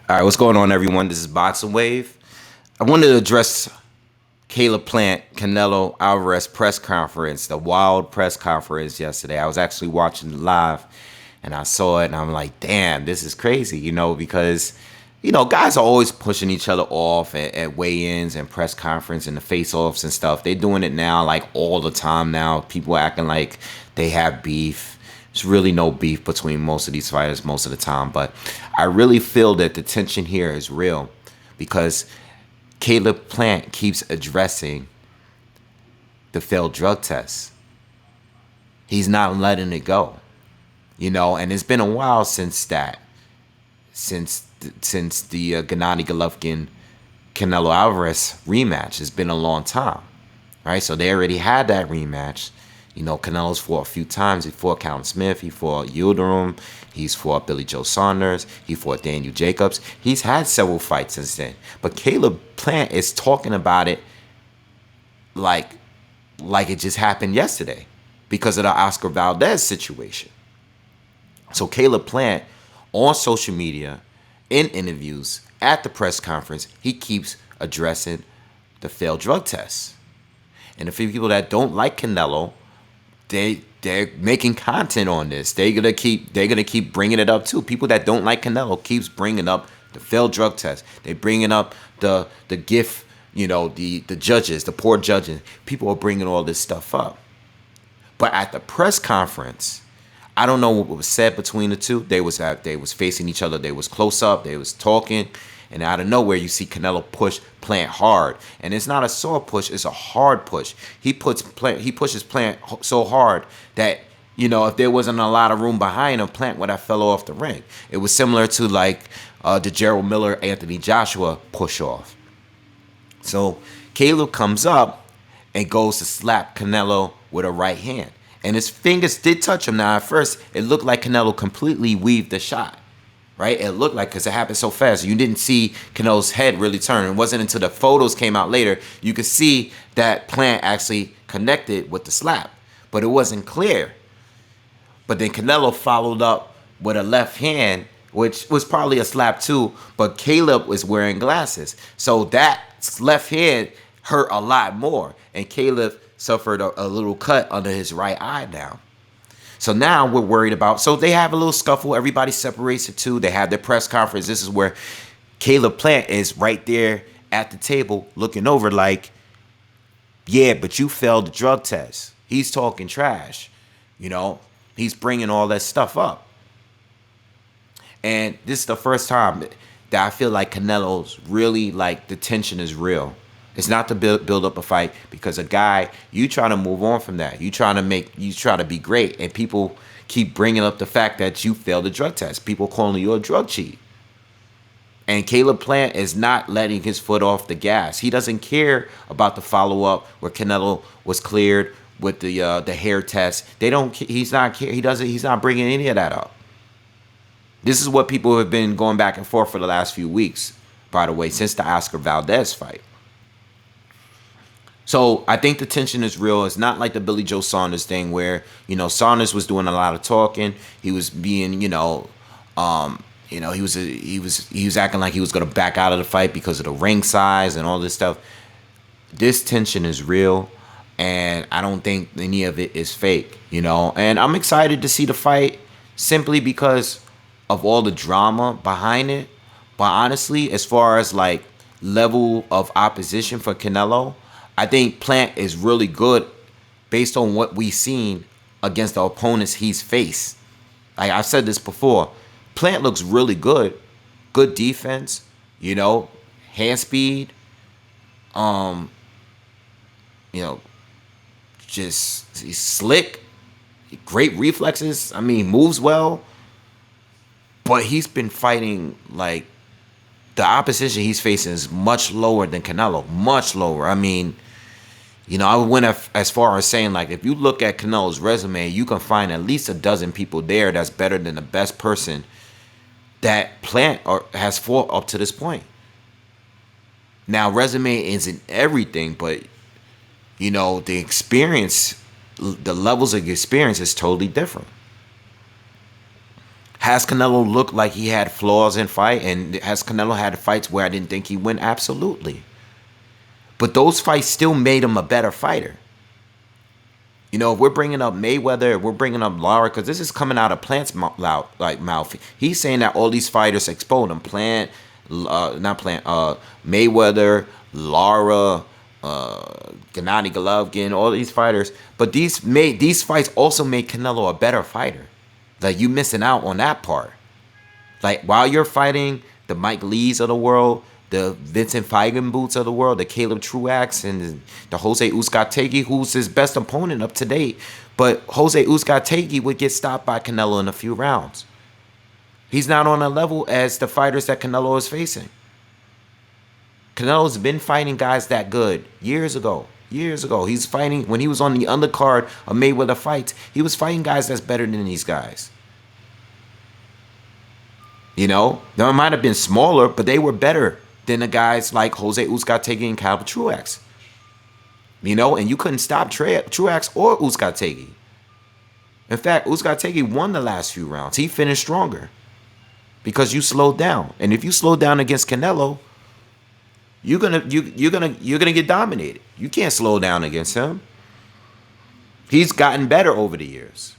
All right, what's going on, everyone? This is BoxingWave. I wanted to address Caleb Plant, Canelo Alvarez press conference, the wild press conference yesterday. I was actually watching it live, and I saw it, and I'm like, damn, this is crazy, because, guys are always pushing each other off at weigh-ins and press conference and the face-offs and stuff. They're doing it now, like, all the time now. People acting like they have beef. There's really no beef between most of these fighters most of the time, but I really feel that the tension here is real because Caleb Plant keeps addressing the failed drug test. He's not letting it go, and it's been a while since that, since the Gennady Golovkin Canelo Alvarez rematch. It's been a long time, right? So they already had that rematch. Canelo's fought a few times. He fought Callum Smith. He fought Yildirim. He's fought Billy Joe Saunders. He fought Daniel Jacobs. He's had several fights since then. But Caleb Plant is talking about it like it just happened yesterday because of the Oscar Valdez situation. So Caleb Plant, on social media, in interviews, at the press conference, he keeps addressing the failed drug test. And the few people that don't like Canelo, they're making content on this. They're gonna keep bringing it up too. People that don't like Canelo keeps bringing up the failed drug test. They bringing up the gift, the judges, the poor judges. People are bringing all this stuff up. But at the press conference, I don't know what was said between the two. They was facing each other. They was close up. They was talking. And out of nowhere, you see Canelo push Plant hard. And it's not a soft push, it's a hard push. He pushes Plant so hard that, if there wasn't a lot of room behind him, Plant would have fell off the ring. It was similar to like the Gerald Miller, Anthony Joshua push off. So Caleb comes up and goes to slap Canelo with a right hand. And his fingers did touch him. Now, at first, it looked like Canelo completely weaved the shot. Right? It looked like, because it happened so fast. You didn't see Canelo's head really turn. It wasn't until the photos came out later, you could see that Plant actually connected with the slap. But it wasn't clear. But then Canelo followed up with a left hand, which was probably a slap too, but Caleb was wearing glasses. So that left hand hurt a lot more. And Caleb suffered a little cut under his right eye now. So now we're worried about, so they have a little scuffle. Everybody separates the two. They have their press conference. This is where Caleb Plant is right there at the table looking over like, yeah, but you failed the drug test. He's talking trash. He's bringing all that stuff up. And this is the first time that I feel like Canelo's really, like, the tension is real. It's not to build up a fight because a guy, you try to move on from that. You try to be great. And people keep bringing up the fact that you failed the drug test. People calling you a drug cheat. And Caleb Plant is not letting his foot off the gas. He doesn't care about the follow-up where Canelo was cleared with the hair test. He's not bringing any of that up. This is what people have been going back and forth for the last few weeks, by the way, since the Oscar Valdez fight. So I think the tension is real. It's not like the Billy Joe Saunders thing where, Saunders was doing a lot of talking. He was being, he was acting like he was going to back out of the fight because of the ring size and all this stuff. This tension is real, and I don't think any of it is fake, And I'm excited to see the fight simply because of all the drama behind it. But honestly, as far as like level of opposition for Canelo, I think Plant is really good based on what we've seen against the opponents he's faced. Like I've said this before, Plant looks really good. Good defense, hand speed, just he's slick, great reflexes. I mean, moves well. But he's been fighting like the opposition he's facing is much lower than Canelo, much lower. I mean, I went as far as saying, like, if you look at Canelo's resume, you can find at least a dozen people there that's better than the best person that Plant has fought up to this point. Now, resume isn't everything, but, the experience, the levels of experience is totally different. Has Canelo looked like he had flaws in fight? And has Canelo had fights where I didn't think he win? Absolutely. But those fights still made him a better fighter. You know, if we're bringing up Mayweather, if we're bringing up Lara, because this is coming out of Plant's mouth. He's saying that all these fighters exposed him. Mayweather, Lara, Gennady Golovkin, all these fighters. But these fights also made Canelo a better fighter. Like, you missing out on that part. Like, while you're fighting the Mike Lees of the world, the Vincent Feigenboots of the world, the Caleb Truax, and the Jose Uzcategui, who's his best opponent up to date. But Jose Uzcategui would get stopped by Canelo in a few rounds. He's not on a level as the fighters that Canelo is facing. Canelo's been fighting guys that good years ago. Years ago. He's fighting, when he was on the undercard of Mayweather fights, he was fighting guys that's better than these guys. You know, they might have been smaller, but they were better than the guys like Jose Uzcategui and Caleb Truax. You know, and you couldn't stop Truax or Uzcategui. In fact, Uzcategui won the last few rounds. He finished stronger because you slowed down. And if you slow down against Canelo, you're gonna get dominated. You can't slow down against him. He's gotten better over the years.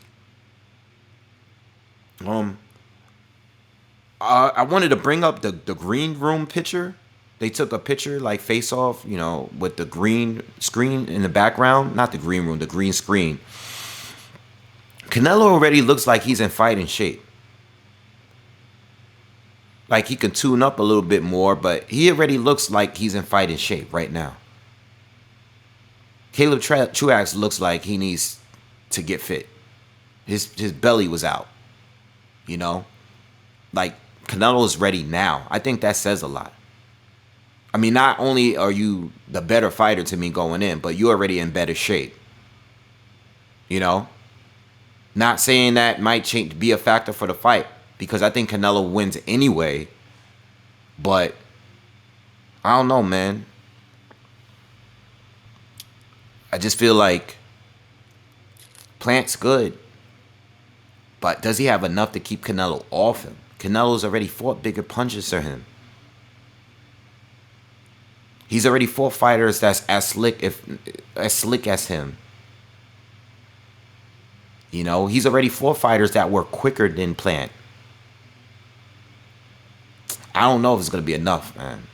I wanted to bring up the green room picture. They took a picture like face off, you know, with the green screen in the background. Not the green room, the green screen. Canelo already looks like he's in fighting shape. Like, he can tune up a little bit more, but he already looks like he's in fighting shape right now. Caleb Truax looks like he needs to get fit. His belly was out, you know? Like, Canelo is ready now. I think that says a lot. I mean, not only are you the better fighter to me going in, but you're already in better shape. You know? Not saying that might be a factor for the fight, because I think Canelo wins anyway. But I don't know, man. I just feel like Plant's good. But does he have enough to keep Canelo off him? Canelo's already fought bigger punches than him. He's already fought fighters that's as slick as him. You know, he's already fought fighters that were quicker than Plant. I don't know if it's going to be enough, man.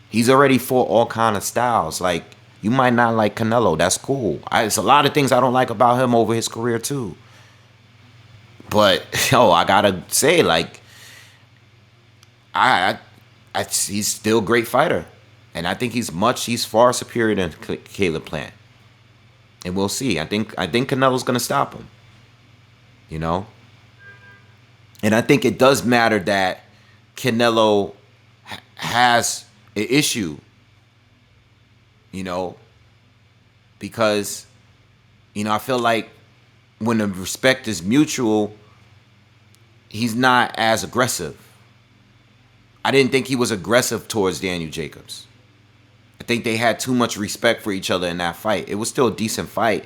He's already fought all kind of styles. Like, you might not like Canelo. That's cool. It's a lot of things I don't like about him over his career, too. But, yo, I got to say, like, he's still a great fighter. And I think he's far superior than Caleb Plant. And we'll see. I think Canelo's going to stop him. You know? And I think it does matter that Canelo has an issue. You know? Because, you know, I feel like when the respect is mutual, he's not as aggressive. I didn't think he was aggressive towards Daniel Jacobs. I think they had too much respect for each other in that fight. It was still a decent fight.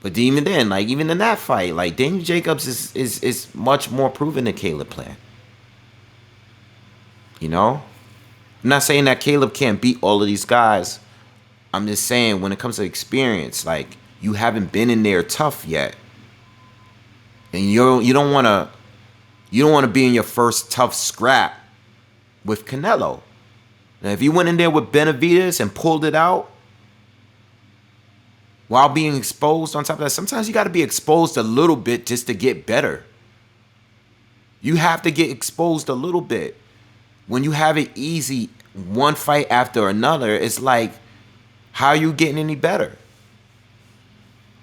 But even then, like, even in that fight, like, Daniel Jacobs is much more proven than Caleb Plant. You know? I'm not saying that Caleb can't beat all of these guys. I'm just saying, when it comes to experience, like, you haven't been in there tough yet. And you don't want to be in your first tough scrap with Canelo. Now, if you went in there with Benavidez and pulled it out while being exposed on top of that, sometimes you got to be exposed a little bit just to get better. You have to get exposed a little bit. When you have it easy, one fight after another, it's like, how are you getting any better?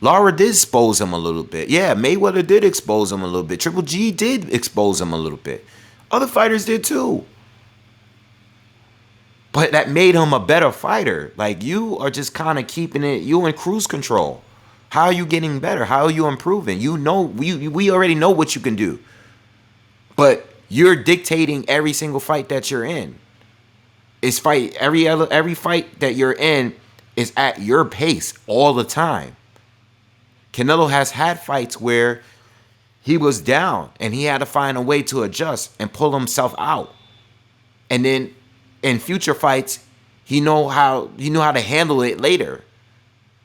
Lara did expose him a little bit. Yeah, Mayweather did expose him a little bit. Triple G did expose him a little bit. Other fighters did too. But that made him a better fighter. Like, you are just kind of keeping it, you in cruise control. How are you getting better? How are you improving? You know, we already know what you can do. But you're dictating every single fight that you're in. Every fight that you're in is at your pace all the time. Canelo has had fights where he was down and he had to find a way to adjust and pull himself out. And then in future fights, he knew how to handle it later,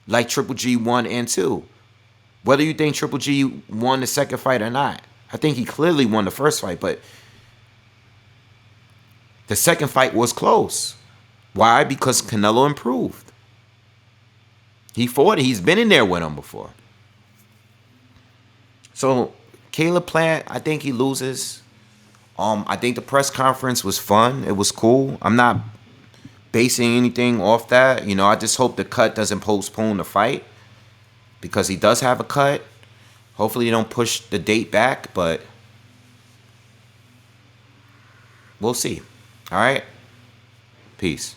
like Triple G 1 and 2. Whether you think Triple G won the second fight or not, I think he clearly won the first fight, but the second fight was close. Why? Because Canelo improved. He fought it. He's been in there with him before. So Caleb Plant, I think he loses. I think the press conference was fun. It was cool. I'm not basing anything off that. You know, I just hope the cut doesn't postpone the fight, because he does have a cut. Hopefully they don't push the date back, but we'll see. All right? Peace.